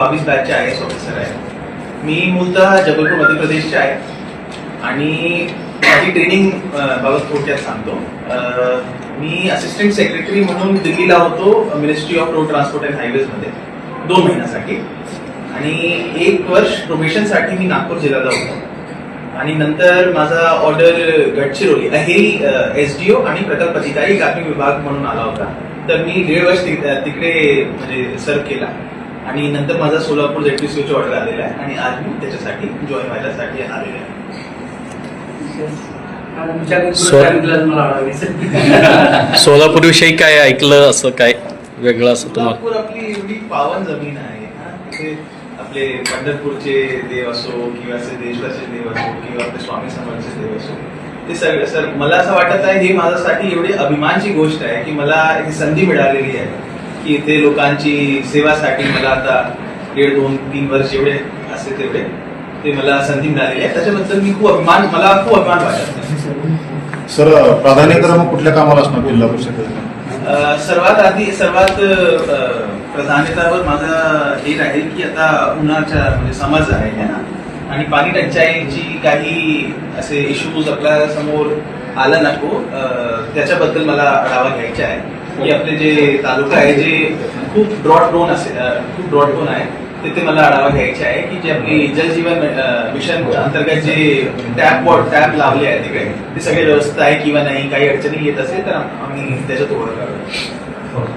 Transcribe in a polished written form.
22 बॅचचे IAS officer आहे. मी मूलतः जबलपूर मध्य प्रदेशचे आहे आणि माझी ट्रेनिंग बाबत थोडक्यात सांगतो. मी असिस्टंट सेक्रेटरी म्हणून दिल्लीला होतो ministry of road transport and हायवेजमध्ये 2 महिन्यासाठी आणि 1 वर्ष प्रोबेशनसाठी मी नागपूर जिल्ह्याला होतो आणि नंतर माझा ऑर्डर गडचिरोली अहेरी SDO आणि प्रकल्प अधिकारी एकात्मिक विभाग म्हणून आला होता. तर मी 1.5 वर्ष तिकडे म्हणजे सर्व केला आणि नंतर माझा सोलापूर ZPCOची ऑर्डर आलेला आहे आणि आज मी त्याच्यासाठी जॉईन व्हायसाठी आलेले आहे. सोलापूर विषयी काय ऐकलं असं काय वेगळं असं तुम्हाला? सोलापूर आपली एवढी पावन जमीन आहे ना, तिथे आपले पंढरपूरचे देव असो किंवा असे देशवाचे देव असो किंवा आपले स्वामी समर्थचे देव असो, ते सगळे सर मला असं वाटत आहे हे माझ्यासाठी एवढी अभिमानची गोष्ट आहे की मला ही संधी मिळालेली आहे की इथे लोकांची सेवासाठी मला आता 1.5, 2, 3 वर्ष एवढे असे तेवढे ते मला संधी मिळालेली आहे. त्याच्याबद्दल मी मला खूप अभिमान वाटत. सर प्राधान्यक्रम कुठल्या कामाला असणार जिल्हा परिषदेत? सर्वात प्राधान्यतावर माझं हे राहील की आता उन्हाच्या म्हणजे समज आहे ना आणि पाणी टंचाईची काही असे इश्यूज आपल्या समोर आला नको, त्याच्याबद्दल मला आढावा घ्यायचा आहे की आपले जे तालुका आहे जे खूप ड्रॉट प्रोन आहे तिथे मला आढावा घ्यायचा आहे की जे आपली जलजीवन मिशन अंतर्गत जे टॅप लावले आहे तिकडे ते सगळे व्यवस्था आहे किंवा नाही, काही अडचणी येत असेल तर आम्ही त्याच्यात ओळख काढू.